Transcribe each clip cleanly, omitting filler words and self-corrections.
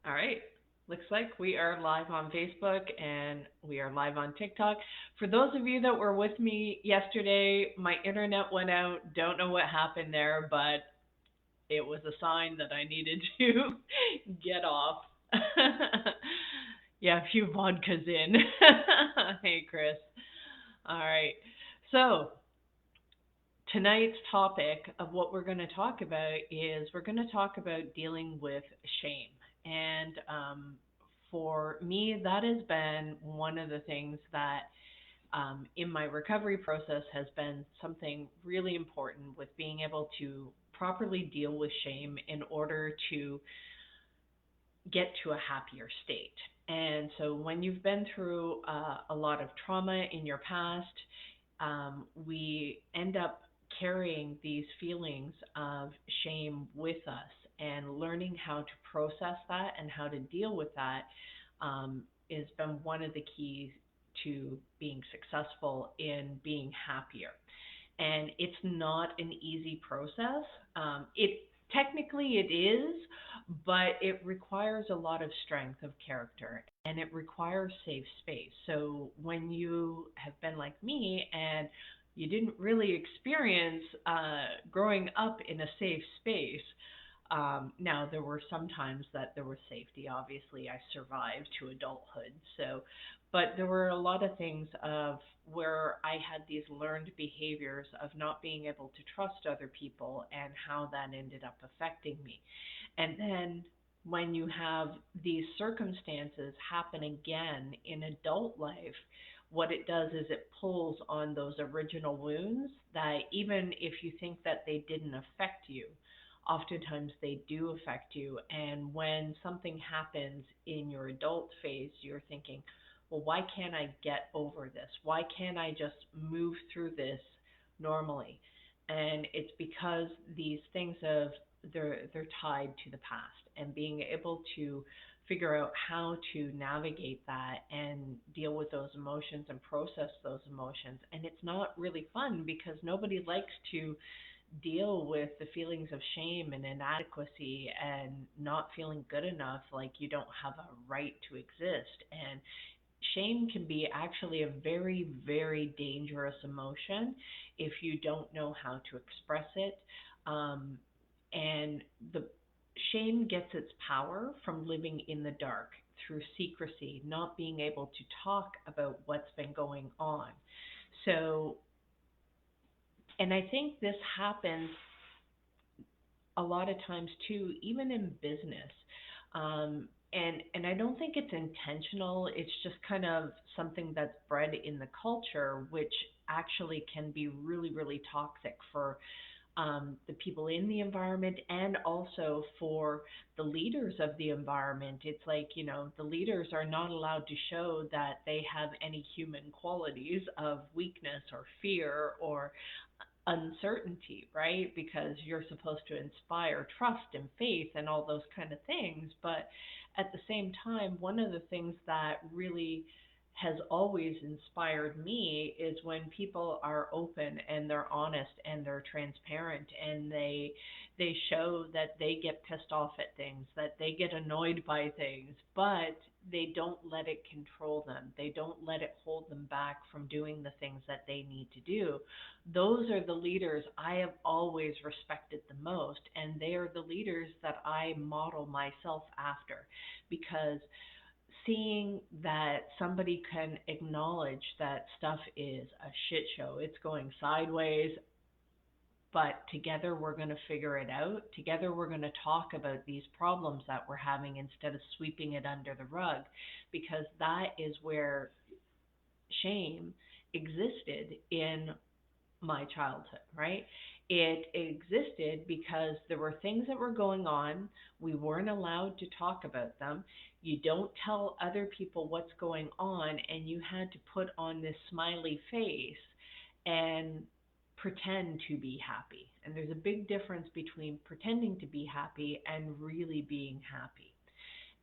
All right. Looks like we are live on Facebook and we are live on TikTok. For those of you that were with me yesterday, my internet went out. Don't know what happened there, but it was a sign that I needed to get off. Yeah, a few vodkas in. Hey, Chris. All right. So, tonight's topic of what we're going to talk about is we're going to talk about dealing with shame. And for me, that has been one of the things that in my recovery process has been something really important with being able to properly deal with shame in order to get to a happier state. And so when you've been through a lot of trauma in your past, we end up carrying these feelings of shame with us, and learning how to process that and how to deal with that has been one of the keys to being successful in being happier. And it's not an easy process. It technically it is, but it requires a lot of strength of character and it requires safe space. So when you have been like me and you didn't really experience growing up in a safe space, now there were some times that there was safety. Obviously, I survived to adulthood, so but there were a lot of things of where I had these learned behaviors of not being able to trust other people and how that ended up affecting me. And then when you have these circumstances happen again in adult life, what it does is it pulls on those original wounds that even if you think that they didn't affect you, oftentimes they do affect you. And when something happens in your adult phase, you're thinking, well, why can't I get over this? Why can't I just move through this normally? And it's because these things of they're tied to the past, and being able to figure out how to navigate that and deal with those emotions and process those emotions. And it's not really fun because nobody likes to deal with the feelings of shame and inadequacy and not feeling good enough, like you don't have a right to exist. And shame can be actually a very, very dangerous emotion if you don't know how to express it. Um, and the shame gets its power from living in the dark through secrecy, not being able to talk about what's been going on. So, and I think this happens a lot of times too, even in business. And I don't think it's intentional. It's just kind of something that's bred in the culture, which actually can be really, really toxic for the people in the environment and also for the leaders of the environment. It's like, the leaders are not allowed to show that they have any human qualities of weakness or fear or uncertainty, right? Because you're supposed to inspire trust and faith and all those kind of things. But at the same time, one of the things that really has always inspired me is when people are open and they're honest and they're transparent and they show that they get pissed off at things, that they get annoyed by things, but they don't let it control them. They don't let it hold them back from doing the things that they need to do. Those are the leaders I have always respected the most, and they are the leaders that I model myself after, because seeing that somebody can acknowledge that stuff is a shit show, it's going sideways, but together we're going to figure it out. Together we're going to talk about these problems that we're having instead of sweeping it under the rug, because that is where shame existed in my childhood, right? It existed because there were things that were going on. We weren't allowed to talk about them. You don't tell other people what's going on, and you had to put on this smiley face and pretend to be happy. And there's a big difference between pretending to be happy and really being happy.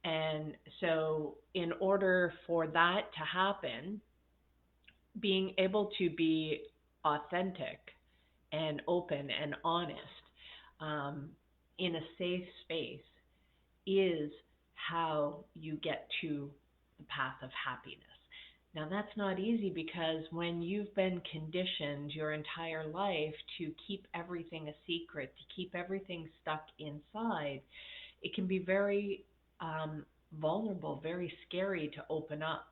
And so, in order for that to happen, being able to be authentic and open and honest um, in a safe space is how you get to the path of happiness. Now, that's not easy because when you've been conditioned your entire life to keep everything a secret, to keep everything stuck inside, it can be very vulnerable, very scary to open up.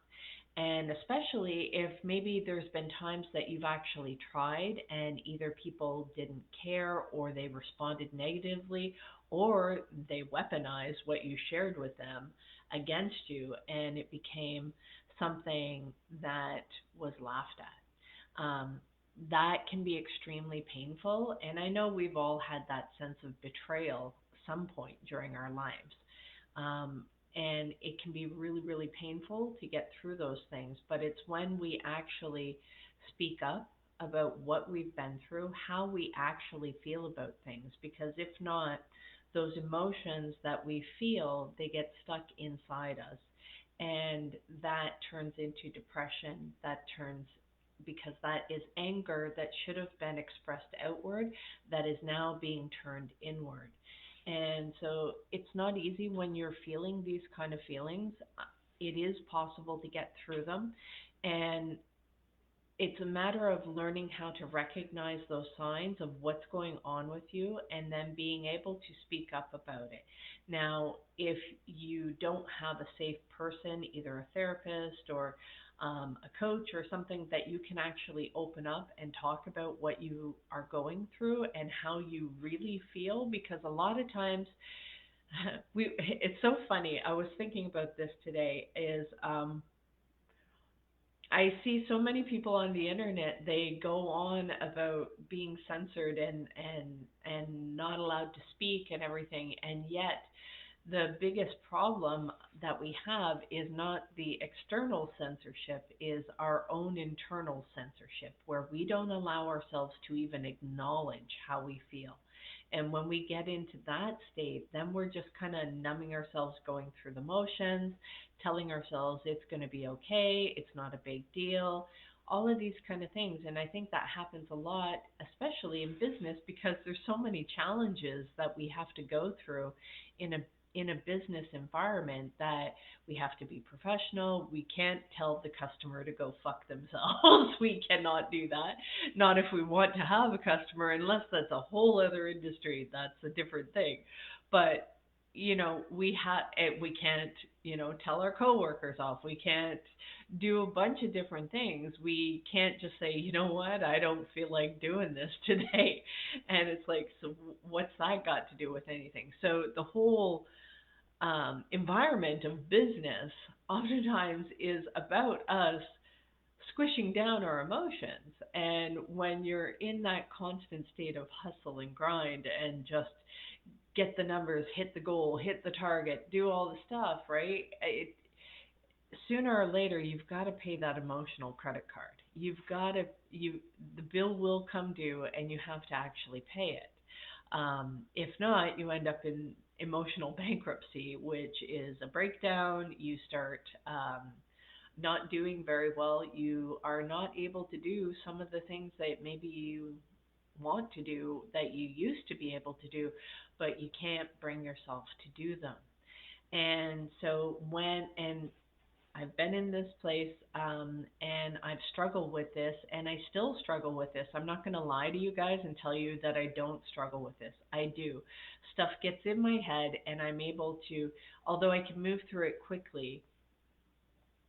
And especially if maybe there's been times that you've actually tried and either people didn't care or they responded negatively or they weaponized what you shared with them against you and it became something that was laughed at. That can be extremely painful. And I know we've all had that sense of betrayal some point during our lives. Um, and it can be really, really painful to get through those things. But it's when we actually speak up about what we've been through, how we actually feel about things. Because if not, those emotions that we feel, they get stuck inside us. And that turns into depression, that turns because that is anger that should have been expressed outward that is now being turned inward. And so it's not easy when you're feeling these kind of feelings. It is possible to get through them. And it's a matter of learning how to recognize those signs of what's going on with you and then being able to speak up about it. Now, if you don't have a safe person, either a therapist or a coach or something that you can actually open up and talk about what you are going through and how you really feel, because a lot of times it's so funny. I was thinking about this today is I see so many people on the internet, they go on about being censored and not allowed to speak and everything, and yet the biggest problem that we have is not the external censorship, is our own internal censorship, where we don't allow ourselves to even acknowledge how we feel. And when we get into that state, then we're just kind of numbing ourselves, going through the motions, telling ourselves it's going to be okay, it's not a big deal, all of these kind of things. And I think that happens a lot, especially in business, because there's so many challenges that we have to go through in a business environment that we have to be professional. We can't tell the customer to go fuck themselves. We cannot do that. Not if we want to have a customer, unless that's a whole other industry. That's a different thing. But we can't tell our coworkers off. We can't do a bunch of different things. We can't just say, you know what, I don't feel like doing this today. And it's like, so what's that got to do with anything? So the whole environment of business oftentimes is about us squishing down our emotions. And when you're in that constant state of hustle and grind and just get the numbers, hit the goal, hit the target, do all the stuff, right? Sooner or later you've got to pay that emotional credit card. The bill will come due and you have to actually pay it. If not, you end up in emotional bankruptcy, which is a breakdown. You start not doing very well. You are not able to do some of the things that maybe you want to do that you used to be able to do, but you can't bring yourself to do them. And so and I've been in this place, and I've struggled with this, and I still struggle with this. I'm not going to lie to you guys and tell you that I don't struggle with this. I do. Stuff gets in my head, and I'm able to, although I can move through it quickly,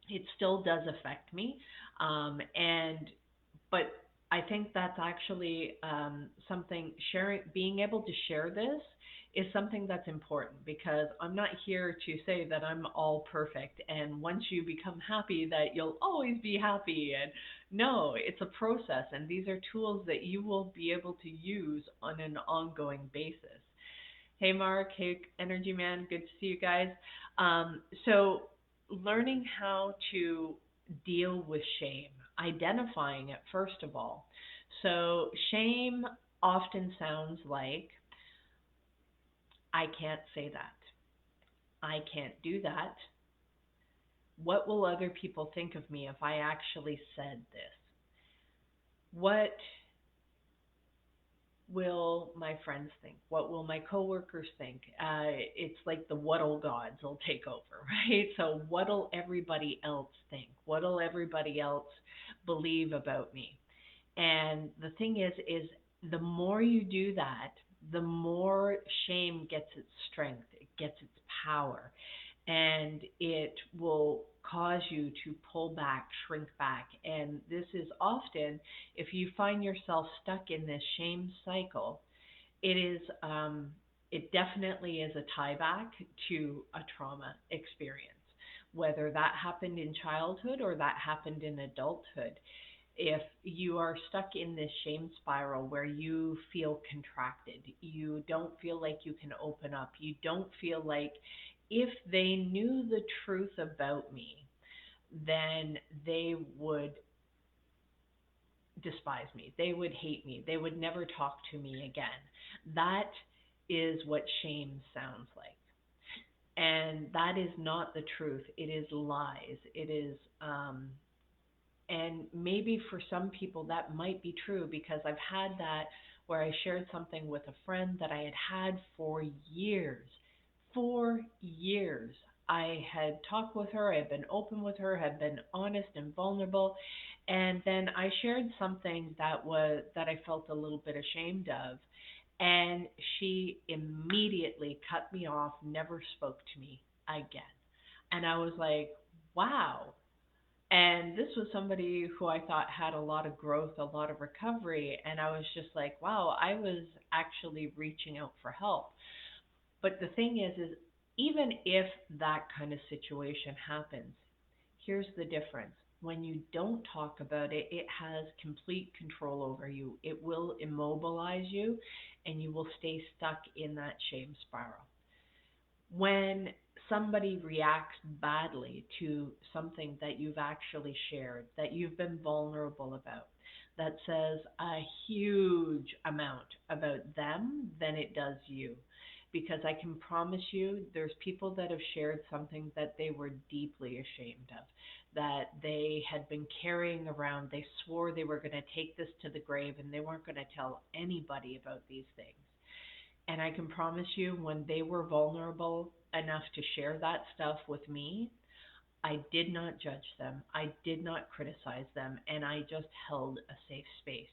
it still does affect me. But I think that's actually something, being able to share this is something that's important, because I'm not here to say that I'm all perfect and once you become happy that you'll always be happy. And no, it's a process, and these are tools that you will be able to use on an ongoing basis. Hey Mark, hey Energy Man, good to see you guys. So learning how to deal with shame, identifying it first of all. So shame often sounds like, I can't say that. I can't do that. What will other people think of me if I actually said this? What will my friends think? What will my coworkers think? It's like the what'll gods will take over, right? So what'll everybody else think? What'll everybody else believe about me? And the thing is the more you do that, the more shame gets its strength, it gets its power, and it will cause you to pull back, shrink back. And this is often, if you find yourself stuck in this shame cycle, it is it definitely is a tie back to a trauma experience, whether that happened in childhood or that happened in adulthood. If you are stuck in this shame spiral where you feel contracted, you don't feel like you can open up, you don't feel like if they knew the truth about me, then they would despise me, they would hate me, they would never talk to me again. That is what shame sounds like. And that is not the truth. It is lies. It is and maybe for some people that might be true because I've had that where I shared something with a friend that I had had for years. For years. I had talked with her, I had been open with her, had been honest and vulnerable, and then I shared something that I felt a little bit ashamed of, and she immediately cut me off, never spoke to me again. And I was like, wow, and this was somebody who I thought had a lot of growth, a lot of recovery. And I was just like, wow, I was actually reaching out for help. But the thing is even if that kind of situation happens, here's the difference. When you don't talk about it, it has complete control over you. It will immobilize you and you will stay stuck in that shame spiral. When somebody reacts badly to something that you've actually shared, that you've been vulnerable about, that says a huge amount about them than it does you. Because I can promise you, there's people that have shared something that they were deeply ashamed of, that they had been carrying around. They swore they were going to take this to the grave and they weren't going to tell anybody about these things. And I can promise you, when they were vulnerable enough to share that stuff with me, I did not judge them. I did not criticize them. And I just held a safe space.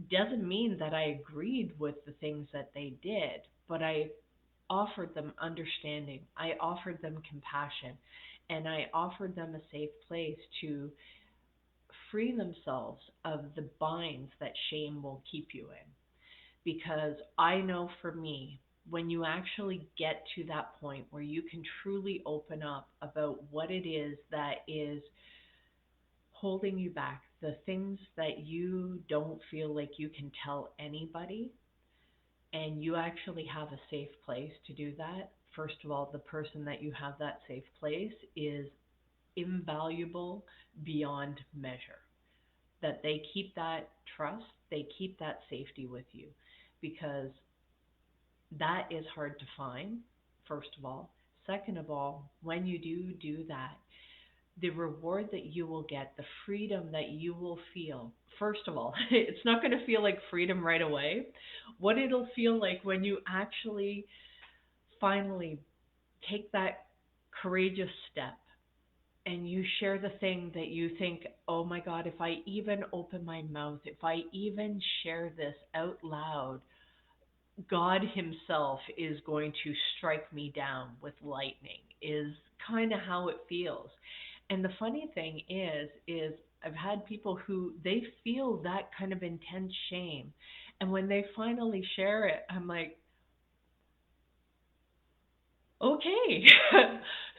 Doesn't mean that I agreed with the things that they did, but I offered them understanding. I offered them compassion. And I offered them a safe place to free themselves of the binds that shame will keep you in. Because I know for me, when you actually get to that point where you can truly open up about what it is that is holding you back, the things that you don't feel like you can tell anybody, and you actually have a safe place to do that, first of all, the person that you have that safe place is invaluable beyond measure. That they keep that trust, they keep that safety with you because that is hard to find, first of all. Second of all, when you do that, the reward that you will get, the freedom that you will feel, first of all, it's not going to feel like freedom right away. What it'll feel like when you actually finally take that courageous step and you share the thing that you think, oh my God, if I even open my mouth, if I even share this out loud, God Himself is going to strike me down with lightning, is kind of how it feels. And the funny thing is I've had people who they feel that kind of intense shame. And when they finally share it, I'm like, okay.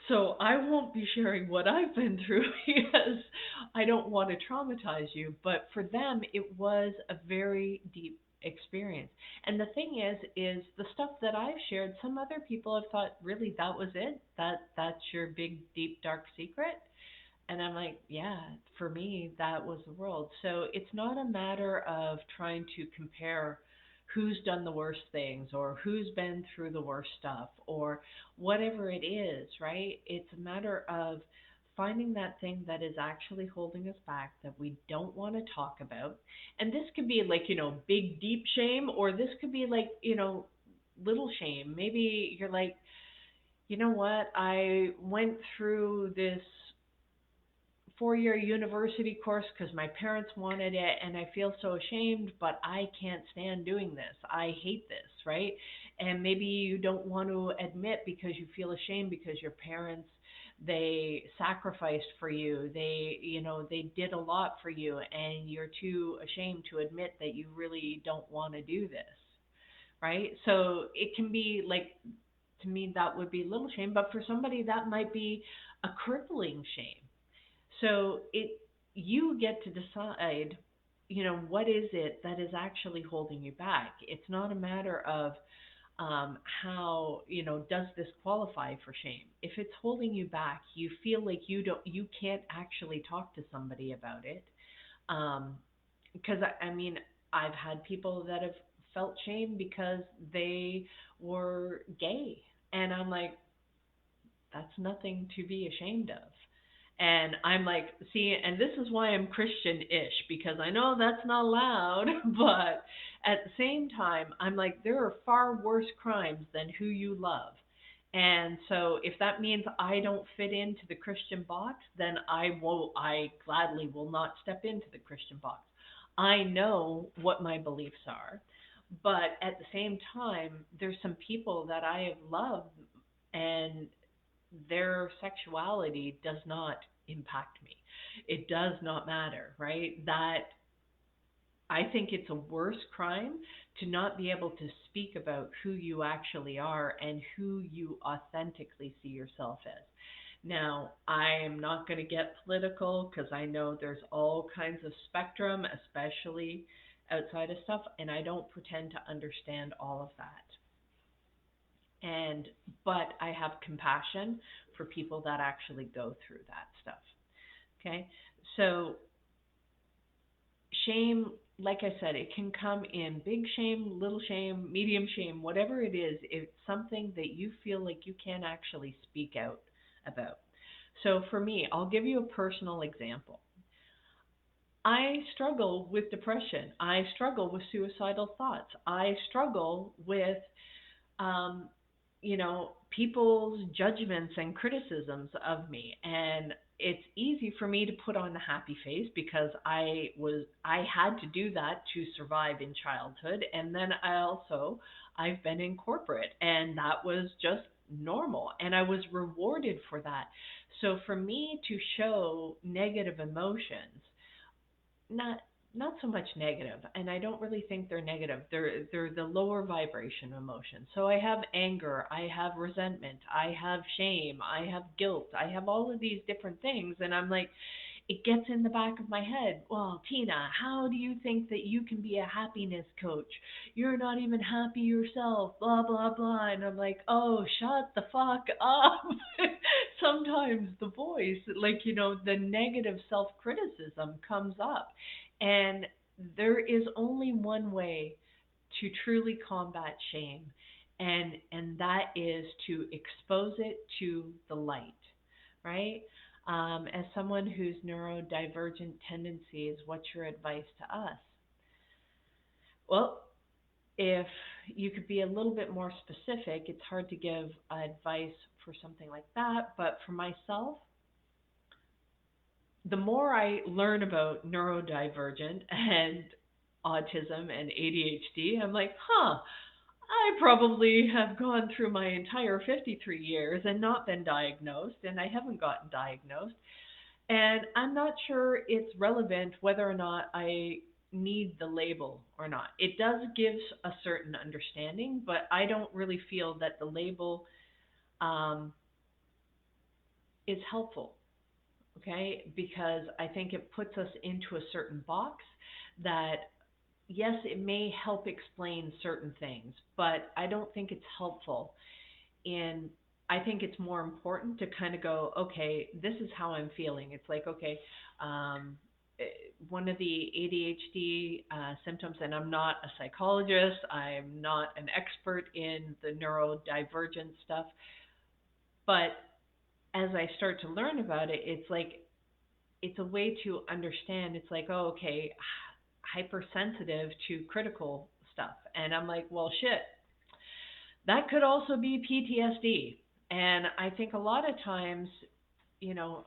So I won't be sharing what I've been through because I don't want to traumatize you. But for them, it was a very deep experience. And the thing is the stuff that I've shared, some other people have thought, really, that was it? That's your big, deep, dark secret? And I'm like, yeah, for me, that was the world. So it's not a matter of trying to compare who's done the worst things or who's been through the worst stuff or whatever it is, right? It's a matter of finding that thing that is actually holding us back that we don't want to talk about. And this could be like, big, deep shame, or this could be like, little shame. Maybe you're like, you know what? I went through this 4-year university course because my parents wanted it and I feel so ashamed, but I can't stand doing this. I hate this, right? And maybe you don't want to admit because you feel ashamed because your parents, they sacrificed for you. They did a lot for you and you're too ashamed to admit that you really don't want to do this, right? So it can be like, to me that would be little shame, but for somebody that might be a crippling shame. So you get to decide, what is it that is actually holding you back. It's not a matter of how, does this qualify for shame. If it's holding you back, you feel like you can't actually talk to somebody about it. Um, because I mean, I've had people that have felt shame because they were gay, and I'm like, that's nothing to be ashamed of. And I'm like, see, and this is why I'm Christian ish, because I know that's not allowed, but at the same time, I'm like, there are far worse crimes than who you love. And so if that means I don't fit into the Christian box, then I gladly will not step into the Christian box. I know what my beliefs are, but at the same time, there's some people that I have loved, and their sexuality does not impact me. It does not matter, right? That I think it's a worse crime to not be able to speak about who you actually are and who you authentically see yourself as. Now, I am not going to get political because I know there's all kinds of spectrum, especially outside of stuff, and I don't pretend to understand all of that. And but I have compassion for people that actually go through that stuff. Okay? So shame, like I said, it can come in big shame, little shame, medium shame, whatever it is. It's something that you feel like you can't actually speak out about. So for me, I'll give you a personal example. I struggle with depression. I struggle with suicidal thoughts. I struggle with um, people's judgments and criticisms of me. And it's easy for me to put on the happy face because I had to do that to survive in childhood. And then I've been in corporate and that was just normal and I was rewarded for that. So for me to show negative emotions, not not so much negative, and I don't really think they're negative. They're the lower vibration emotions. So I have anger, I have resentment, I have shame, I have guilt, I have all of these different things, and I'm like, it gets in the back of my head. Well, Tina, how do you think that you can be a happiness coach? You're not even happy yourself, blah, blah, blah. And I'm like, oh, shut the fuck up. Sometimes the voice, like, the negative self criticism comes up. And there is only one way to truly combat shame, and that is to expose it to the light, right? As someone who's neurodivergent tendencies, what's your advice to us? Well, if you could be a little bit more specific, it's hard to give advice for something like that, but for myself, the more I learn about neurodivergent and autism and ADHD, I'm like, I probably have gone through my entire 53 years and not been diagnosed, and I haven't gotten diagnosed. And I'm not sure it's relevant whether or not I need the label or not. It does give a certain understanding, but I don't really feel that the label um, is helpful, okay? Because I think it puts us into a certain box that, yes, it may help explain certain things, but I don't think it's helpful in, I think it's more important to kind of go, okay, this is how I'm feeling. It's like, okay, um, eh, one of the ADHD symptoms, and I'm not a psychologist, I'm not an expert in the neurodivergent stuff, but as I start to learn about it, it's like it's a way to understand. It's like, oh, okay, hypersensitive to critical stuff. And I'm like, well, shit, that could also be PTSD. And I think a lot of times, you know,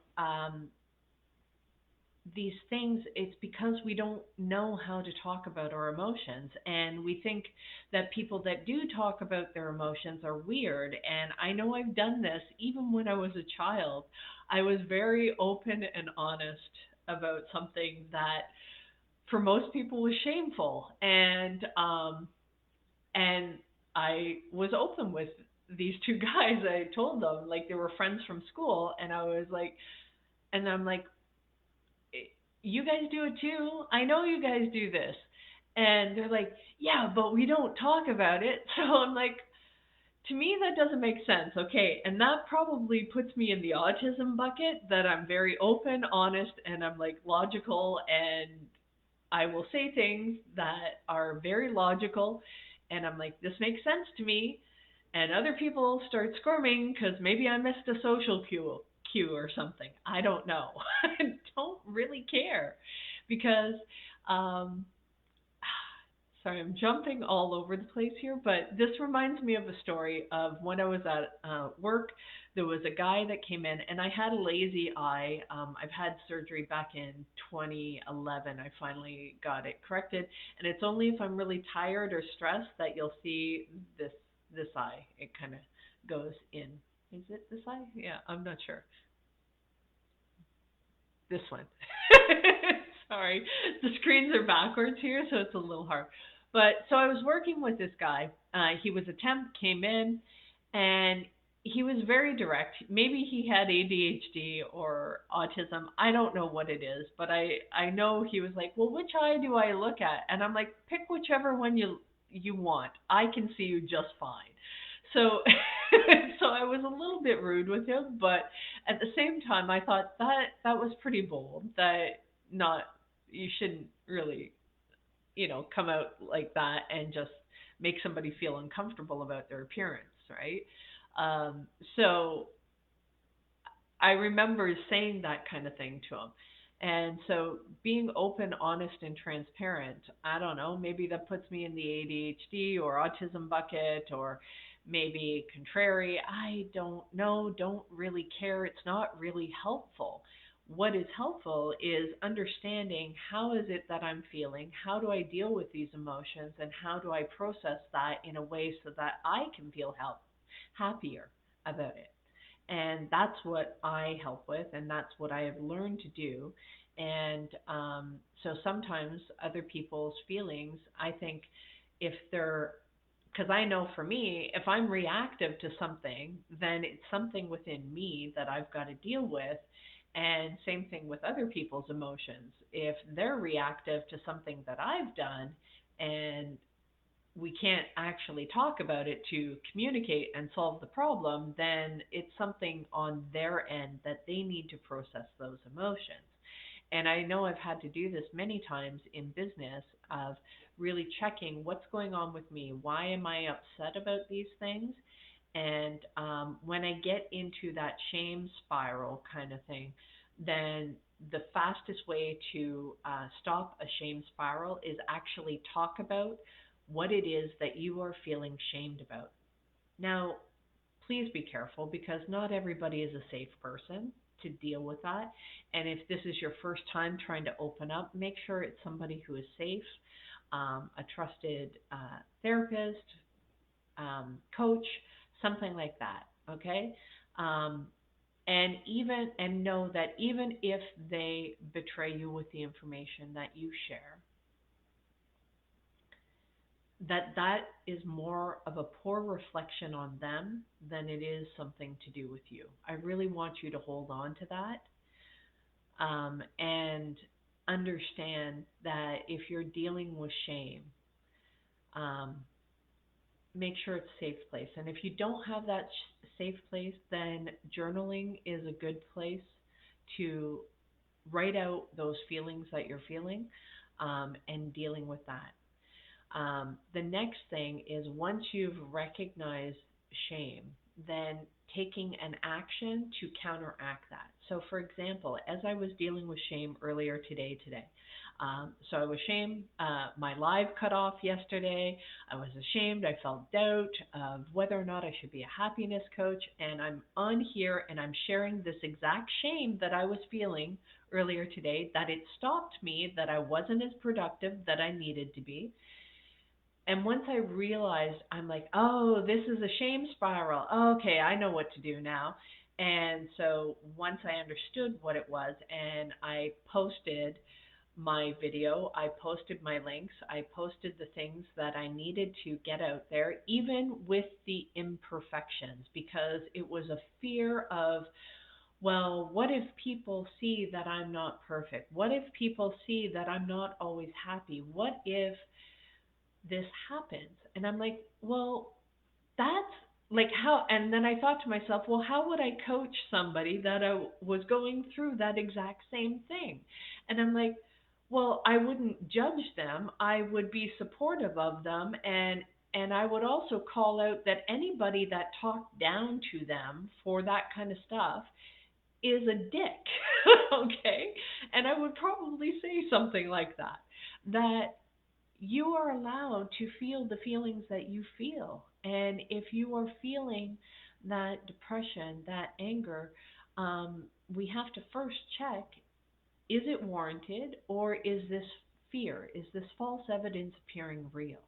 these things, it's because we don't know how to talk about our emotions. And we think that people that do talk about their emotions are weird. And I know I've done this even when I was a child. I was very open and honest about something that for most people was shameful. And I was open with these two guys. I told them like they were friends from school, and I was like, and I'm like, you guys do it too. I know you guys do this. And they're like, yeah, but we don't talk about it. So I'm like, to me, that doesn't make sense. Okay. And that probably puts me in the autism bucket that I'm very open, honest, and I'm like logical. And I will say things that are very logical. And I'm like, this makes sense to me. And other people start squirming because maybe I missed a social cue or something. I don't know. I don't really care because um, sorry, I'm jumping all over the place here, but this reminds me of a story of when I was at work. There was a guy that came in, and I had a lazy eye. I've had surgery back in 2011. I finally got it corrected, and it's only if I'm really tired or stressed that you'll see this eye. It kind of goes in. Is it this eye? Yeah, I'm not sure. This one. Sorry, the screens are backwards here, so it's a little hard. But so I was working with this guy. He was a temp, came in, and he was very direct. Maybe he had ADHD or autism. I don't know what it is, but I know he was like, "Well, which eye do I look at?" And I'm like, "Pick whichever one you want. I can see you just fine." So so I was a little bit rude with him, but at the same time, I thought that was pretty bold. That not you shouldn't really, come out like that and just make somebody feel uncomfortable about their appearance, right? So I remember saying that kind of thing to him. And so being open, honest, and transparent, I don't know, maybe that puts me in the ADHD or autism bucket or maybe contrary. I don't know, don't really care. It's not really helpful. What is helpful is understanding how is it that I'm feeling? How do I deal with these emotions? And how do I process that in a way so that I can feel happier about it? And that's what I help with, and that's what I have learned to do. And so sometimes other people's feelings, I think, if they're, because I know for me, if I'm reactive to something, then it's something within me that I've got to deal with. And same thing with other people's emotions. If they're reactive to something that I've done, and we can't actually talk about it to communicate and solve the problem, then it's something on their end that they need to process those emotions. And I know I've had to do this many times in business of really checking what's going on with me. Why am I upset about these things? And when I get into that shame spiral kind of thing, then the fastest way to stop a shame spiral is actually talk about what it is that you are feeling shamed about. Now, please be careful because not everybody is a safe person to deal with that. And if this is your first time trying to open up, make sure it's somebody who is safe, a trusted therapist, coach, something like that. Okay. Um, and know that even if they betray you with the information that you share, that is more of a poor reflection on them than it is something to do with you. I really want you to hold on to that, and understand that if you're dealing with shame, um, make sure it's a safe place. And if you don't have that safe place, then journaling is a good place to write out those feelings that you're feeling, and dealing with that. The next thing is once you've recognized shame, then taking an action to counteract that. So, for example, as I was dealing with shame earlier today, so I was ashamed. My live cut off yesterday. I was ashamed. I felt doubt of whether or not I should be a happiness coach. And I'm on here and I'm sharing this exact shame that I was feeling earlier today, that it stopped me, that I wasn't as productive that I needed to be. And once I realized, I'm like, oh, this is a shame spiral. Okay, I know what to do now. And so once I understood what it was, and I posted my video, I posted my links, I posted the things that I needed to get out there, even with the imperfections, because it was a fear of, well, what if people see that I'm not perfect? What if people see that I'm not always happy? What if this happens? And I'm like, well, that's like how, and then I thought to myself, well, how would I coach somebody that I was going through that exact same thing? And I'm like, well, I wouldn't judge them. I would be supportive of them, and I would also call out that anybody that talked down to them for that kind of stuff is a dick. Okay? And I would probably say something like that. That you are allowed to feel the feelings that you feel. And if you are feeling that depression, that anger, we have to first check, is it warranted, or is this fear? Is this false evidence appearing real?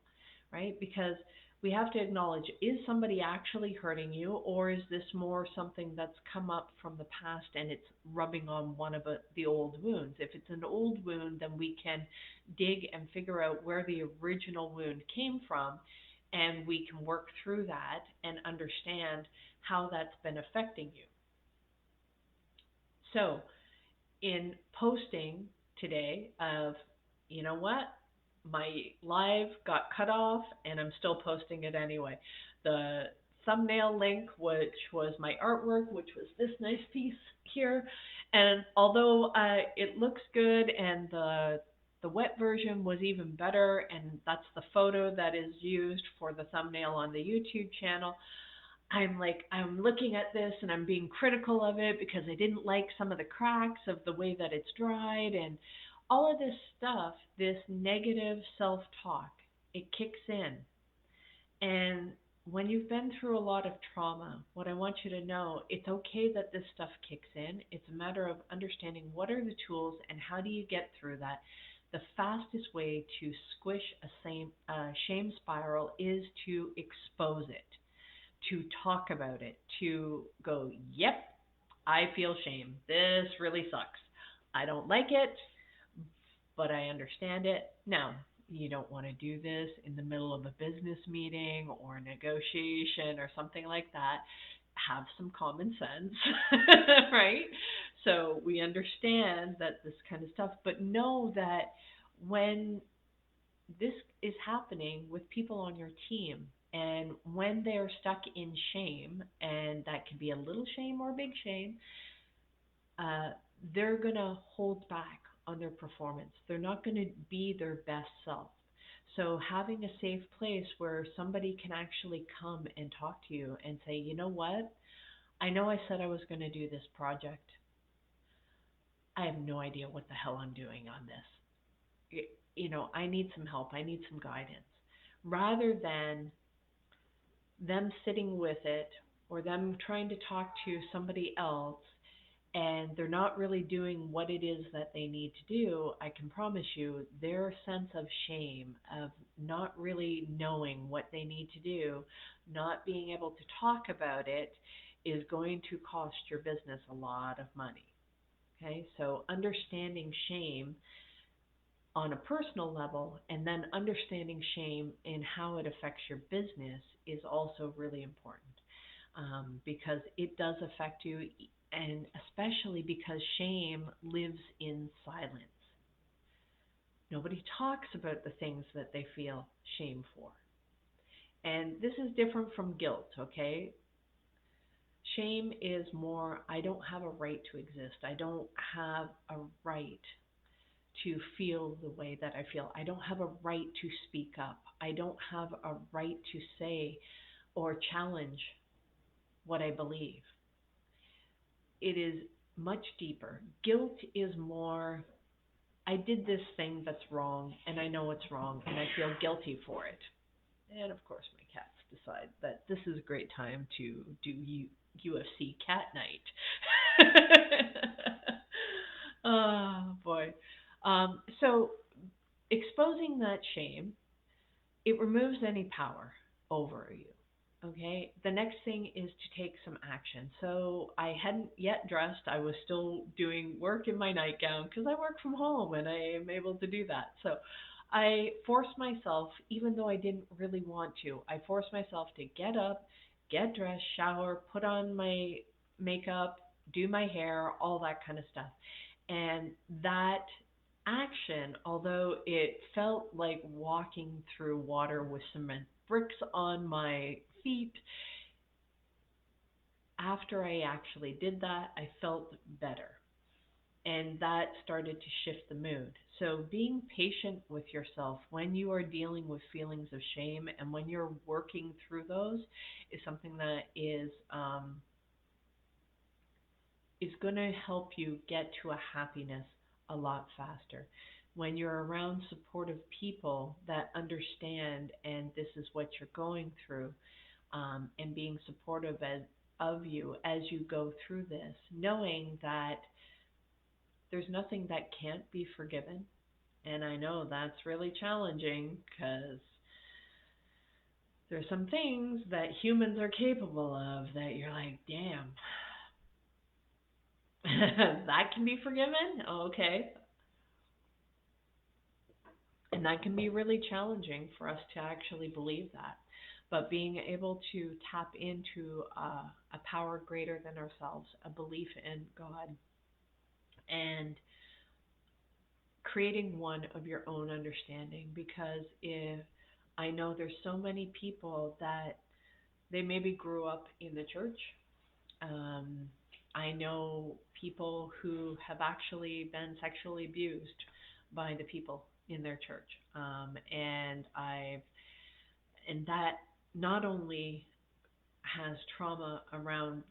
Right? Because we have to acknowledge, is somebody actually hurting you, or is this more something that's come up from the past and it's rubbing on one of the old wounds? If it's an old wound, then we can dig and figure out where the original wound came from, and we can work through that and understand how that's been affecting you. So, in posting today of, you know what, my live got cut off and I'm still posting it anyway. The thumbnail link, which was my artwork, which was this nice piece here, and although it looks good, and the wet version was even better, and that's the photo that is used for the thumbnail on the YouTube channel. I'm like, I'm looking at this and I'm being critical of it because I didn't like some of the cracks of the way that it's dried, and all of this stuff, this negative self-talk, it kicks in. And when you've been through a lot of trauma, what I want you to know, it's okay that this stuff kicks in. It's a matter of understanding what are the tools and how do you get through that. The fastest way to squish shame spiral is to expose it, to talk about it, to go, yep, I feel shame. This really sucks. I don't like it, but I understand it. Now, you don't want to do this in the middle of a business meeting or a negotiation or something like that. Have some common sense, right? So we understand that this kind of stuff, but know that when this is happening with people on your team, and when they're stuck in shame, and that can be a little shame or a big shame, uh, they're going to hold back on their performance. They're not going to be their best self. So having a safe place where somebody can actually come and talk to you and say, you know what? I know I said I was going to do this project. I have no idea what the hell I'm doing on this. I need some help. I need some guidance. Rather than them sitting with it, or them trying to talk to somebody else and they're not really doing what it is that they need to do, I can promise you their sense of shame, of not really knowing what they need to do, not being able to talk about it, is going to cost your business a lot of money. Okay, so understanding shame on a personal level, and then understanding shame and how it affects your business is also really important, because it does affect you, and especially because shame lives in silence. Nobody talks about the things that they feel shame for. And this is different from guilt, okay? Shame is more, I don't have a right to exist. I don't have a right to feel the way that I feel. I don't have a right to speak up. I don't have a right to say or challenge what I believe. It is much deeper. Guilt is more, I did this thing that's wrong and I know it's wrong and I feel guilty for it. And of course, my cats decide that this is a great time to do UFC cat night. Oh boy. So exposing that shame, it removes any power over you. Okay. The next thing is to take some action. So I hadn't yet dressed. I was still doing work in my nightgown because I work from home and I am able to do that. So I forced myself, even though I didn't really want to, I forced myself to get up, get dressed, shower, put on my makeup, do my hair, all that kind of stuff. And that action, although it felt like walking through water with cement bricks on my feet, after I actually did that, I felt better. And that started to shift the mood. So, being patient with yourself when you are dealing with feelings of shame and when you're working through those is something that is going to help you get to a happiness a lot faster. When you're around supportive people that understand and this is what you're going through, and being supportive of you as you go through this, knowing that there's nothing that can't be forgiven. And I know that's really challenging because there's some things that humans are capable of that you're like, damn, that can be forgiven? Okay. And that can be really challenging for us to actually believe that. But being able to tap into a power greater than ourselves, a belief in God, and creating one of your own understanding. Because if I know there's so many people that they maybe grew up in the church. Um, I know people who have actually been sexually abused by the people in their church. And that not only has trauma around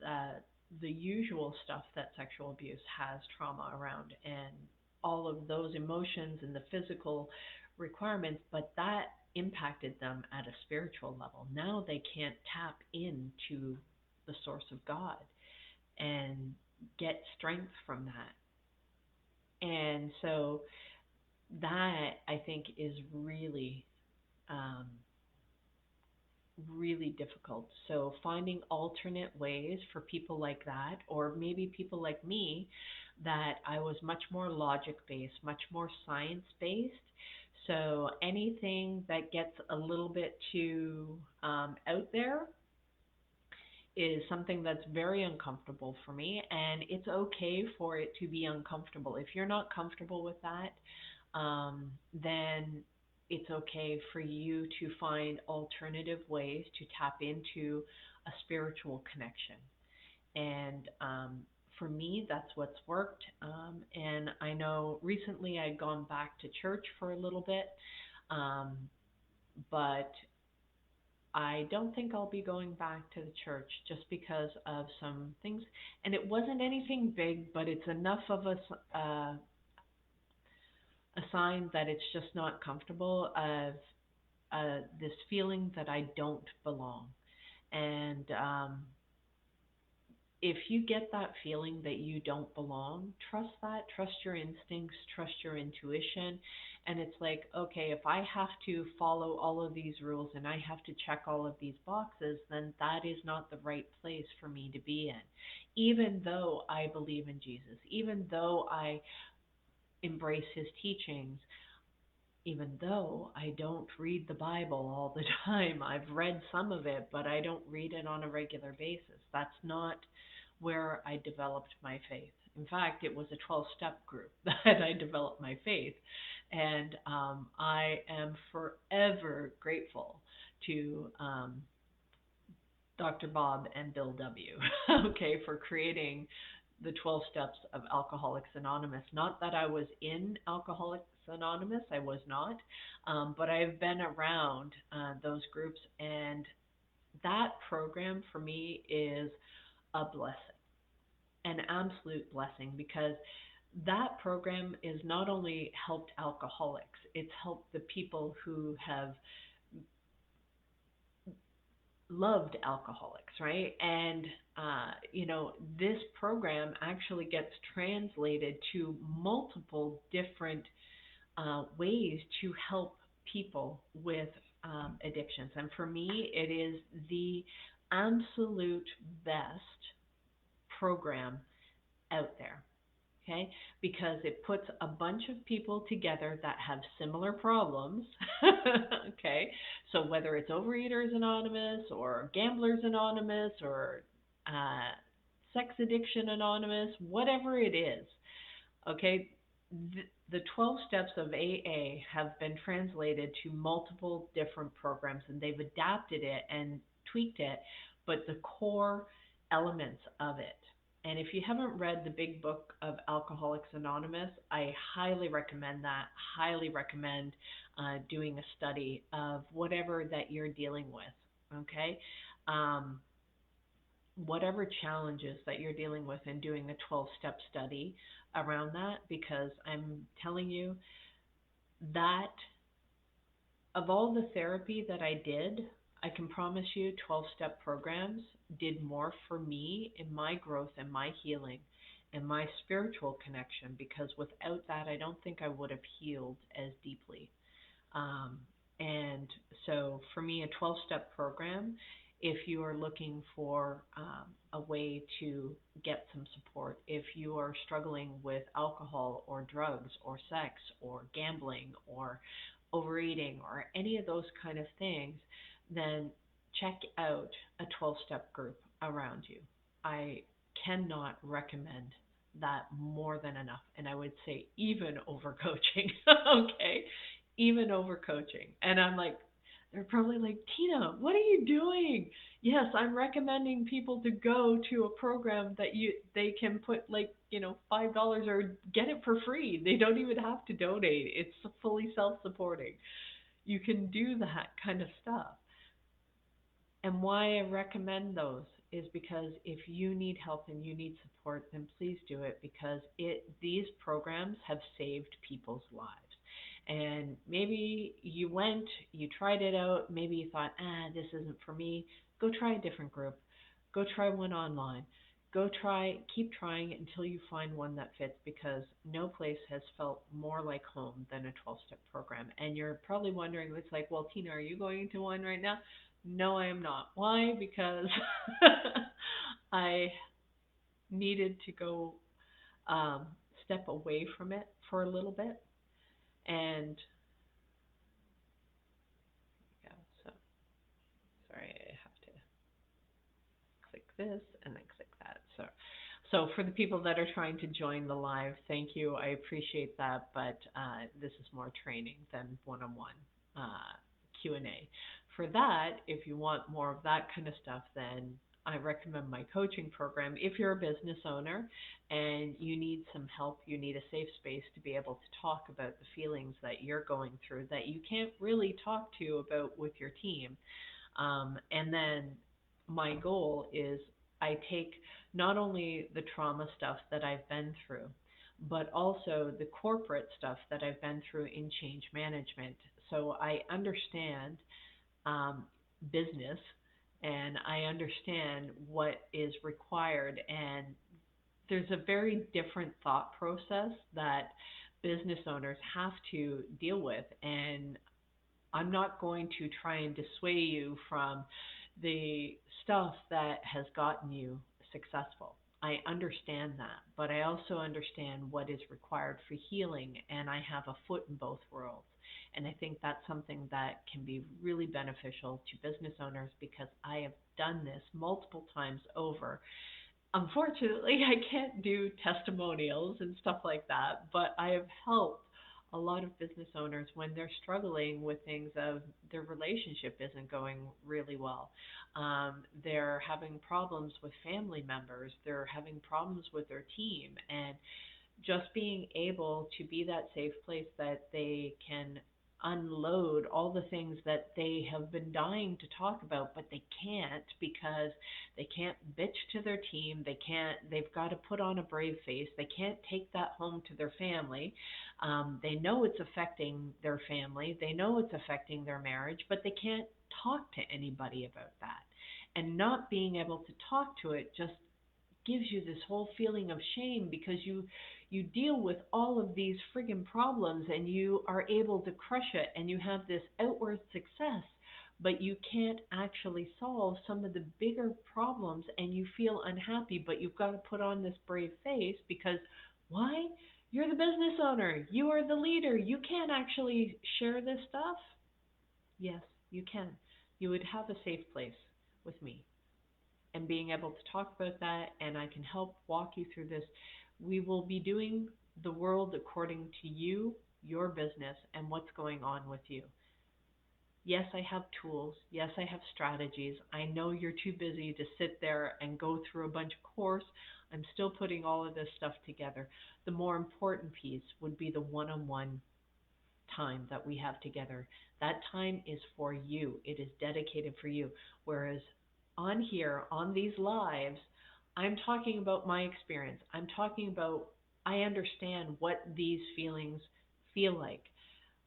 the usual stuff that sexual abuse has trauma around, and all of those emotions and the physical requirements, but that impacted them at a spiritual level. Now they can't tap into the source of God and get strength from that. And so that I think is really um, really difficult. So finding alternate ways for people like that, or maybe people like me, that I was much more logic based, much more science based. So anything that gets a little bit too out there is something that's very uncomfortable for me, and it's okay for it to be uncomfortable. If you're not comfortable with that, then it's okay for you to find alternative ways to tap into a spiritual connection. And for me, that's what's worked. And I know recently I'd gone back to church for a little bit, um, but I don't think I'll be going back to the church just because of some things. And it wasn't anything big, but it's enough of a sign that it's just not comfortable of this feeling that I don't belong. And if you get that feeling that you don't belong, trust that, trust your instincts, trust your intuition. And it's like, okay, if I have to follow all of these rules and I have to check all of these boxes, then that is not the right place for me to be in. Even though I believe in Jesus, even though I embrace his teachings, even though I don't read the Bible all the time. I've read some of it, but I don't read it on a regular basis. That's not where I developed my faith. In fact, it was a 12-step group that I developed my faith. And I am forever grateful to Dr. Bob and Bill W. Okay, for creating the 12 steps of Alcoholics Anonymous. Not that I was in Alcoholics Anonymous, I was not, but I've been around those groups, and that program for me is a blessing, an absolute blessing, because that program is not only helped alcoholics, it's helped the people who have loved alcoholics, right? And this program actually gets translated to multiple different ways to help people with addictions. And for me, it is the absolute best program out there. Okay, because it puts a bunch of people together that have similar problems. Okay, so whether it's Overeaters Anonymous or Gamblers Anonymous or Sex Addiction Anonymous, whatever it is, okay, the 12 steps of AA have been translated to multiple different programs, and they've adapted it and tweaked it, but the core elements of it. And if you haven't read the big book of Alcoholics Anonymous, I highly recommend that. Highly recommend doing a study of whatever that you're dealing with. Okay, um, whatever challenges that you're dealing with, and doing a 12-step study around that, because I'm telling you that of all the therapy that I did, I can promise you 12-step programs did more for me in my growth and my healing and my spiritual connection, because without that, I don't think I would have healed as deeply. Um, and so for me, a 12-step program, if you are looking for a way to get some support, if you are struggling with alcohol or drugs or sex or gambling or overeating or any of those kind of things, then check out a 12-step group around you. I cannot recommend that more than enough. And I would say even over coaching. Okay, even over coaching. And I'm like, they're probably like, Tina, what are you doing? Yes, I'm recommending people to go to a program that they can put like, $5 or get it for free. They don't even have to donate. It's fully self-supporting. You can do that kind of stuff. And why I recommend those is because if you need help and you need support, then please do it, because these programs have saved people's lives. And maybe you went, you tried it out, maybe you thought, this isn't for me. Go try a different group. Go try one online. Go try, keep trying until you find one that fits, because no place has felt more like home than a 12-step program. And you're probably wondering, it's like, well, Tina, are you going to one right now? No, I am not. Why? Because I needed to go um, step away from it for a little bit. And yeah, so sorry, I have to click this and then click that. So for the people that are trying to join the live, thank you. I appreciate that, but this is more training than one-on-one Q&A. For that, if you want more of that kind of stuff, then I recommend my coaching program. If you're a business owner and you need some help, you need a safe space to be able to talk about the feelings that you're going through that you can't really talk to about with your team. And then my goal is I take not only the trauma stuff that I've been through, but also the corporate stuff that I've been through in change management. So I understand um, business, and I understand what is required. And there's a very different thought process that business owners have to deal with. And I'm not going to try and dissuade you from the stuff that has gotten you successful. I understand that, but I also understand what is required for healing, and I have a foot in both worlds. And I think that's something that can be really beneficial to business owners, because I have done this multiple times over. Unfortunately, I can't do testimonials and stuff like that, but I have helped a lot of business owners when they're struggling with things of their relationship isn't going really well. They're having problems with family members. They're having problems with their team. And just being able to be that safe place that they can unload all the things that they have been dying to talk about, but they can't because they can't bitch to their team. They've got to put on a brave face. They can't take that home to their family. They know it's affecting their family. They know it's affecting their marriage, but they can't talk to anybody about that. And not being able to talk to it just gives you this whole feeling of shame because you deal with all of these friggin' problems and you are able to crush it and you have this outward success, but you can't actually solve some of the bigger problems and you feel unhappy, but you've got to put on this brave face because why? You're the business owner. You are the leader. You can't actually share this stuff. Yes, you can. You would have a safe place with me and being able to talk about that, and I can help walk you through this. We will be doing the world according to you, your business, and what's going on with you. Yes, I have tools. Yes, I have strategies. I know you're too busy to sit there and go through a bunch of course. I'm still putting all of this stuff together. The more important piece would be the one-on-one time that we have together. That time is for you. It is dedicated for you. Whereas on here, on these lives, I'm talking about my experience. I'm talking about, I understand what these feelings feel like.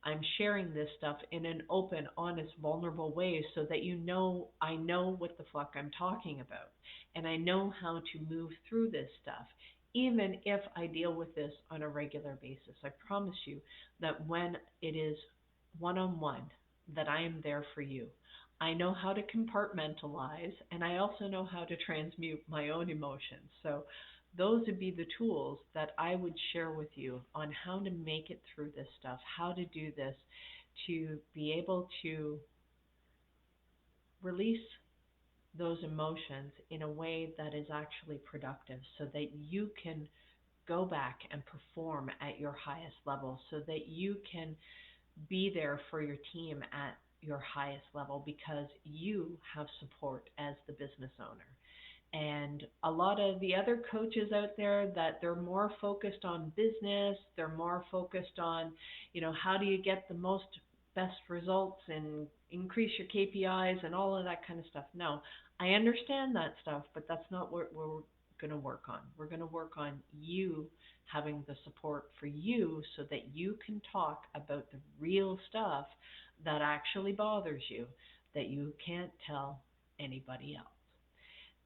I'm sharing this stuff in an open, honest, vulnerable way so that you know I know what the fuck I'm talking about. And I know how to move through this stuff, even if I deal with this on a regular basis. I promise you that when it is one on one, that I am there for you. I know how to compartmentalize and I also know how to transmute my own emotions. So those would be the tools that I would share with you on how to make it through this stuff, how to do this to be able to release those emotions in a way that is actually productive so that you can go back and perform at your highest level, so that you can be there for your team at your highest level because you have support as the business owner. And a lot of the other coaches out there that they're more focused on business, they're more focused on, how do you get the most best results and increase your KPIs and all of that kind of stuff. No, I understand that stuff, but that's not what we're going to work on. We're going to work on you having the support for you so that you can talk about the real stuff that actually bothers you that you can't tell anybody else.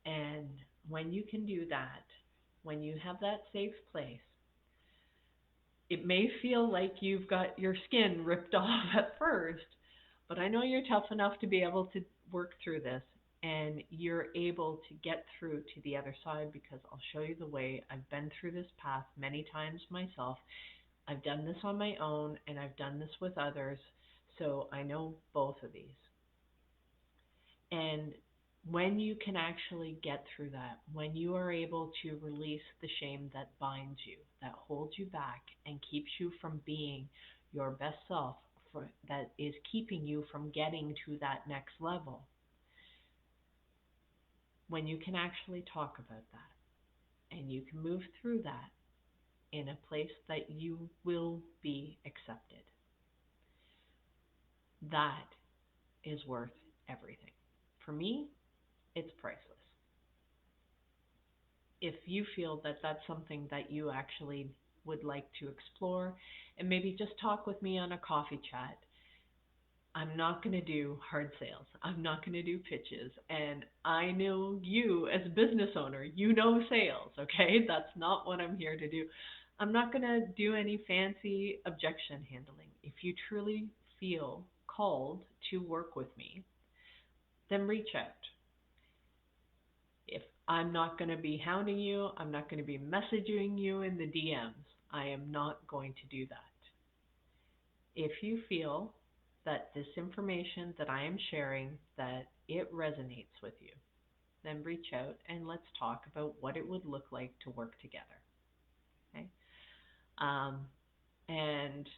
And when you can do that, when you have that safe place, it may feel like you've got your skin ripped off at first, but I know you're tough enough to be able to work through this and you're able to get through to the other side because I'll show you the way. I've been through this path many times myself. I've done this on my own and I've done this with others, so I know both of these. And when you can actually get through that, when you are able to release the shame that binds you, that holds you back and keeps you from being your best self, that is keeping you from getting to that next level, when you can actually talk about that and you can move through that in a place that you will be accepted, that is worth everything. For me, it's priceless. If you feel that that's something that you actually would like to explore and maybe just talk with me on a coffee chat, I'm not going to do hard sales. I'm not going to do pitches. And I know you as a business owner, you know sales, okay? That's not what I'm here to do. I'm not going to do any fancy objection handling. If you truly feel called to work with me, then reach out. If I'm not going to be hounding you, I'm not going to be messaging you in the DMs. I am not going to do that. If you feel that this information that I am sharing, that it resonates with you, then reach out and let's talk about what it would look like to work together. Okay? And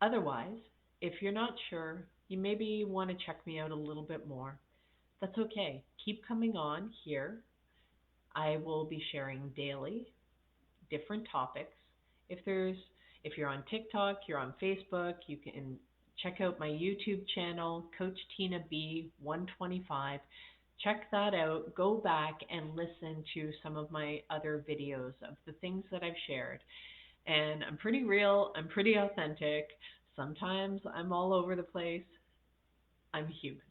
otherwise, if you're not sure, you maybe want to check me out a little bit more. That's okay. Keep coming on here. I will be sharing daily different topics. If there's, If you're on TikTok, you're on Facebook, you can check out my YouTube channel, Coach Tina B 125. Check that out. Go back and listen to some of my other videos of the things that I've shared. And I'm pretty real, I'm pretty authentic. Sometimes I'm all over the place. I'm human.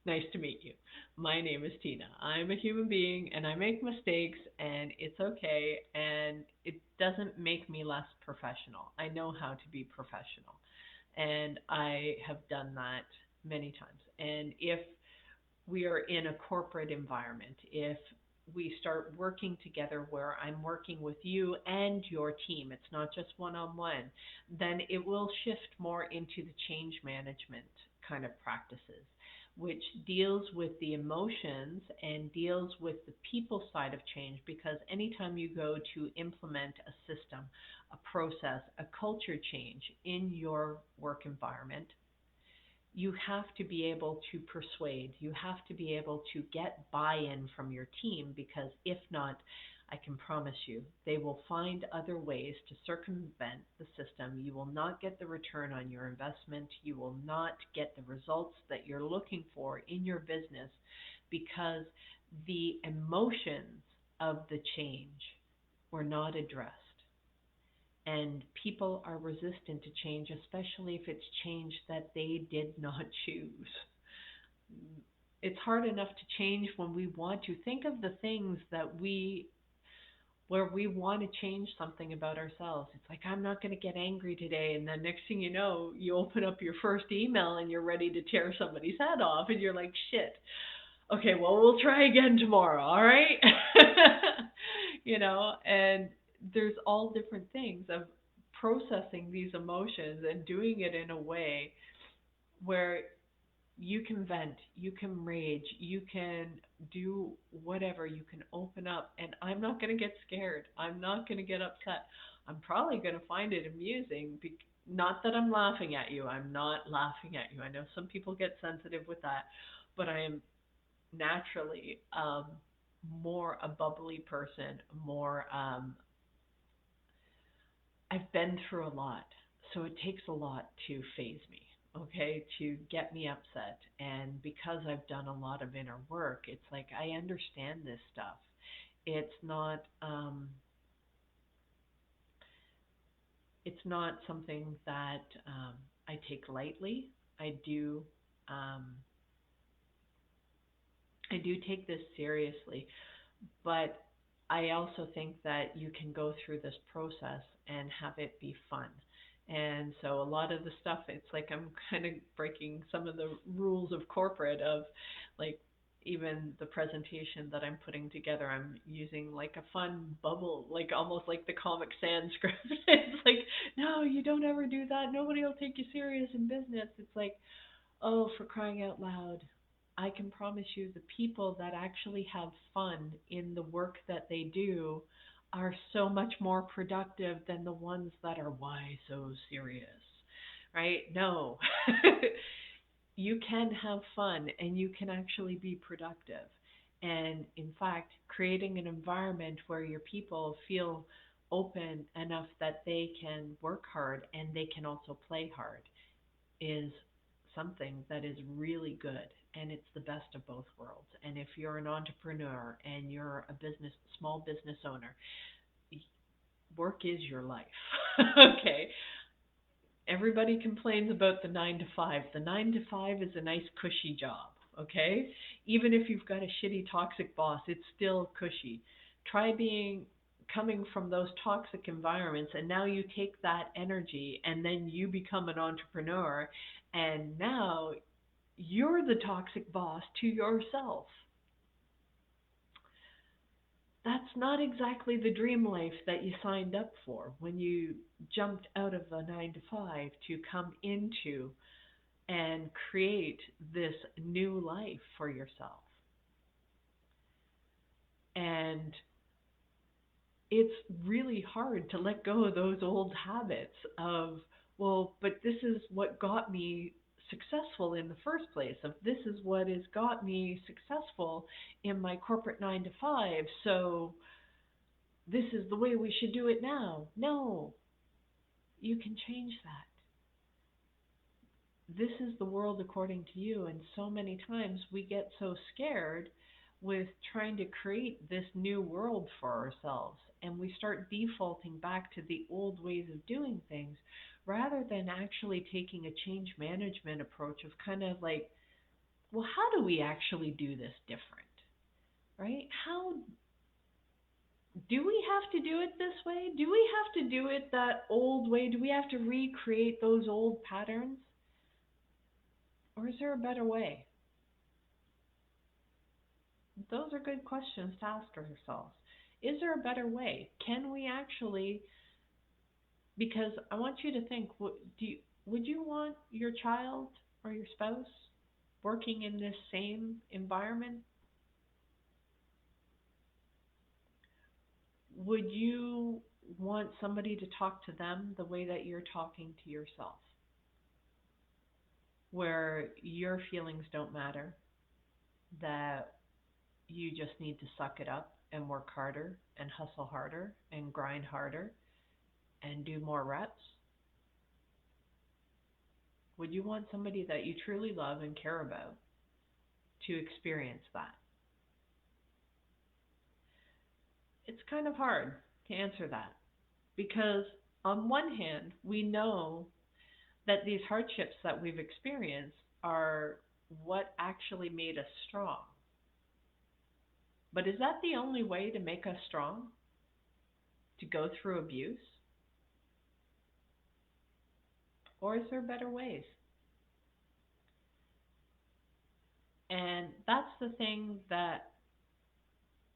Nice to meet you. My name is Tina. I'm a human being and I make mistakes and it's okay and it doesn't make me less professional. I know how to be professional and I have done that many times. And if we are in a corporate environment, if we start working together where I'm working with you and your team, it's not just one on one, then it will shift more into the change management kind of practices, which deals with the emotions and deals with the people side of change. Because anytime you go to implement a system, a process, a culture change in your work environment, you have to be able to persuade, you have to be able to get buy-in from your team, because if not, I can promise you, they will find other ways to circumvent the system. You will not get the return on your investment. You will not get the results that you're looking for in your business because the emotions of the change were not addressed. And people are resistant to change, especially if it's change that they did not choose. It's hard enough to change when we want to. Think of the things where we want to change something about ourselves. It's like, I'm not going to get angry today. And then next thing you know, you open up your first email and you're ready to tear somebody's head off. And you're like, shit. Okay, well, we'll try again tomorrow. All right. And there's all different things of processing these emotions and doing it in a way where you can vent, you can rage, you can do whatever, you can open up. And I'm not going to get scared. I'm not going to get upset. I'm probably going to find it amusing. Not that I'm laughing at you. I'm not laughing at you. I know some people get sensitive with that, but I am naturally more a bubbly person, more I've been through a lot, so it takes a lot to phase me, okay, to get me upset. And because I've done a lot of inner work, it's like I understand this stuff. It's not it's not something that I take lightly. I do um, I do take this seriously, but I also think that you can go through this process and have it be fun. And so a lot of the stuff, it's like I'm kind of breaking some of the rules of corporate of like even the presentation that I'm putting together, I'm using like a fun bubble, like almost like the Comic Sans script. It's like, no, you don't ever do that. Nobody will take you serious in business. It's like, oh, for crying out loud. I can promise you the people that actually have fun in the work that they do are so much more productive than the ones that are why so serious, right? No. You can have fun and you can actually be productive. And in fact, creating an environment where your people feel open enough that they can work hard and they can also play hard is something that is really good, and it's the best of both worlds. And if you're an entrepreneur and you're a small business owner, work is your life. Okay. Everybody complains about the 9 to 5. The 9 to 5 is a nice cushy job. Okay. Even if you've got a shitty toxic boss, it's still cushy. Try coming from those toxic environments, and now you take that energy and then you become an entrepreneur, and now you're the toxic boss to yourself. That's not exactly the dream life that you signed up for when you jumped out of the 9 to 5 to come into and create this new life for yourself. And it's really hard to let go of those old habits of, well, but this is what got me successful in the first place, of this is what has got me successful in my corporate 9 to 5. So this is the way we should do it now. No, you can change that. This is the world according to you. And so many times we get so scared with trying to create this new world for ourselves. And we start defaulting back to the old ways of doing things rather than actually taking a change management approach of kind of like, well, how do we actually do this different? Right? How do we have to do it this way? Do we have to do it that old way? Do we have to recreate those old patterns? Or is there a better way? Those are good questions to ask ourselves. Is there a better way? Can we actually, because I want you to think, would you want your child or your spouse working in this same environment? Would you want somebody to talk to them the way that you're talking to yourself, where your feelings don't matter, that you just need to suck it up and work harder and hustle harder and grind harder and do more reps? Would you want somebody that you truly love and care about to experience that? It's kind of hard to answer that because, on one hand, we know that these hardships that we've experienced are what actually made us strong. But is that the only way to make us strong? To go through abuse? Or is there better ways? And that's the thing that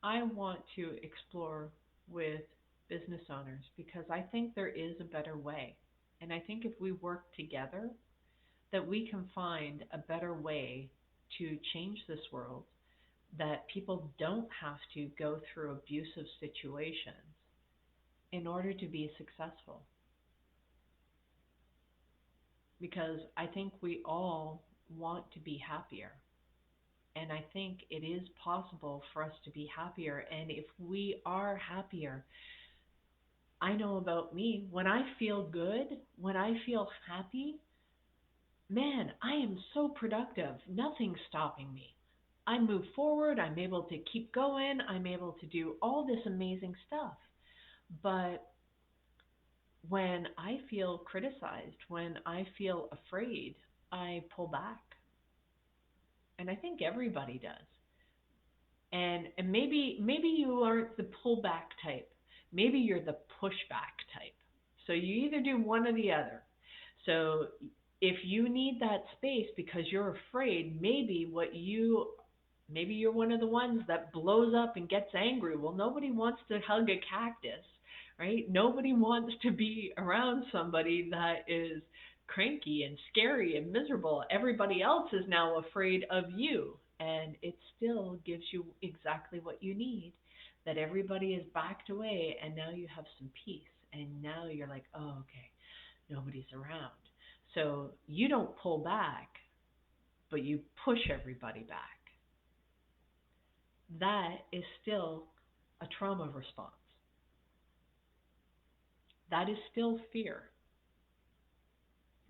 I want to explore with business owners because I think there is a better way. And I think if we work together, that we can find a better way to change this world, that people don't have to go through abusive situations in order to be successful. Because I think we all want to be happier. And I think it is possible for us to be happier. And if we are happier, I know about me, when I feel good, when I feel happy, man, I am so productive. Nothing's stopping me. I move forward. I'm able to keep going. I'm able to do all this amazing stuff. But when I feel criticized, when I feel afraid, I pull back. And I think everybody does. And maybe you aren't the pullback type. Maybe you're the pushback type. So you either do one or the other. So if you need that space because you're afraid, maybe you're one of the ones that blows up and gets angry. Well, nobody wants to hug a cactus, right? Nobody wants to be around somebody that is cranky and scary and miserable. Everybody else is now afraid of you, and it still gives you exactly what you need. That everybody is backed away, and now you have some peace, and now you're like, oh, okay, nobody's around. So you don't pull back, but you push everybody back. That is still a trauma response. That is still fear.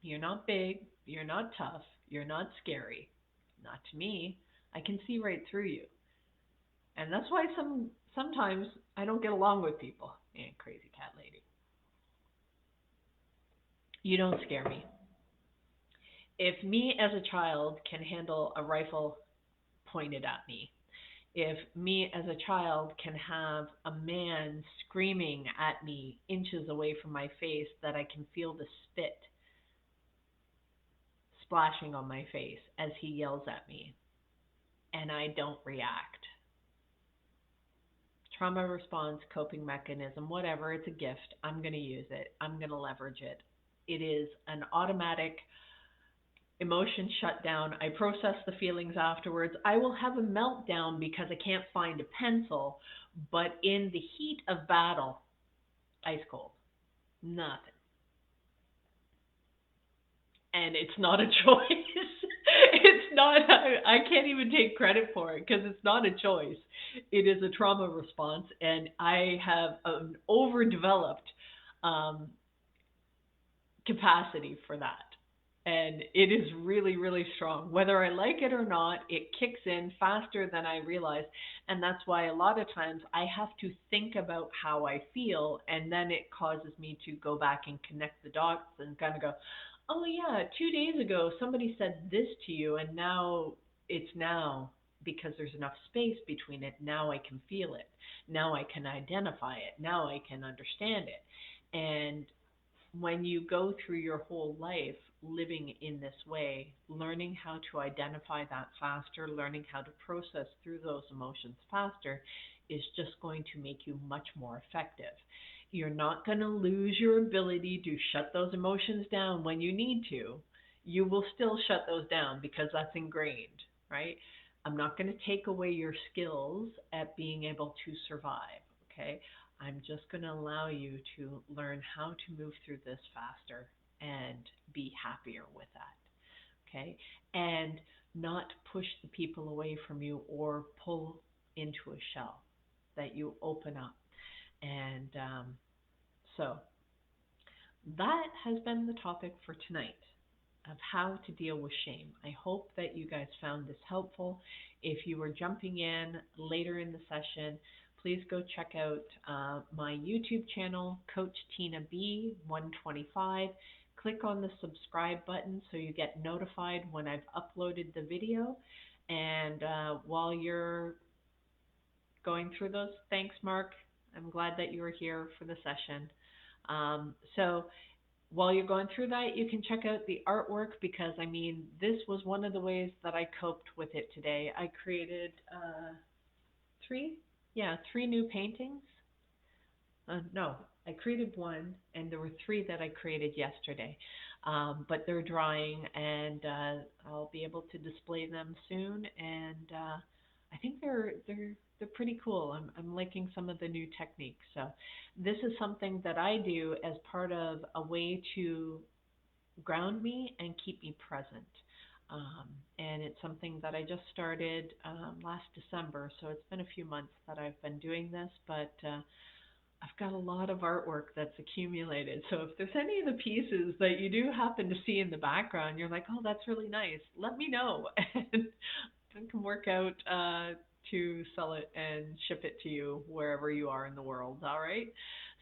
You're not big, you're not tough, you're not scary. Not to me. I can see right through you. And that's why sometimes I don't get along with people. Man, crazy cat lady. You don't scare me. If me as a child can handle a rifle pointed at me, if me as a child can have a man screaming at me inches away from my face that I can feel the spit splashing on my face as he yells at me and I don't react. Trauma response, coping mechanism, whatever, it's a gift. I'm going to use it. I'm going to leverage it. It is an automatic emotion shutdown. I process the feelings afterwards. I will have a meltdown because I can't find a pencil, but in the heat of battle, ice cold. Nothing. And it's not a choice. It's not, I can't even take credit for it because it's not a choice. it is a trauma response, and I have an overdeveloped um, capacity for that. And it is really, really strong. Whether I like it or not, it kicks in faster than I realize. And that's why a lot of times I have to think about how I feel. And then it causes me to go back and connect the dots and kind of go, oh, yeah, 2 days ago somebody said this to you. And now it's now because there's enough space between it. Now I can feel it. Now I can identify it. Now I can understand it. And when you go through your whole life living in this way, learning how to identify that faster, learning how to process through those emotions faster, is just going to make you much more effective. You're not going to lose your ability to shut those emotions down when you need to. You will still shut those down because that's ingrained, right? I'm not going to take away your skills at being able to survive, okay? I'm just going to allow you to learn how to move through this faster and be happier with that. Okay. And not push the people away from you or pull into a shell, that you open up. And so that has been the topic for tonight of how to deal with shame. I hope that you guys found this helpful. If you are jumping in later in the session, please go check out my YouTube channel, Coach Tina B 125. Click on the subscribe button so you get notified when I've uploaded the video. And while you're going through those, thanks, Mark. I'm glad that you were here for the session. So while you're going through that, you can check out the artwork because, I mean, this was one of the ways that I coped with it today. I created three, yeah, three new paintings. No, I created one, and there were three that I created yesterday. But they're drying, and I'll be able to display them soon. And I think they're pretty cool. I'm liking some of the new techniques. So this is something that I do as part of a way to ground me and keep me present. And it's something that I just started last December, so it's been a few months that I've been doing this, but I've got a lot of artwork that's accumulated. So if there's any of the pieces that you do happen to see in the background, you're like, oh, that's really nice, let me know. And I can work out to sell it and ship it to you wherever you are in the world. All right.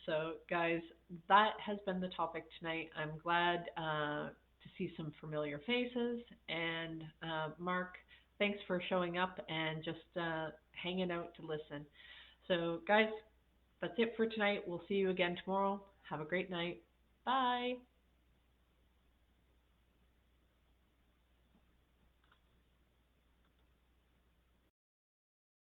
So, guys, that has been the topic tonight. I'm glad to see some familiar faces. And Mark, thanks for showing up and just hanging out to listen. So, guys, that's it for tonight. We'll see you again tomorrow. Have a great night. Bye.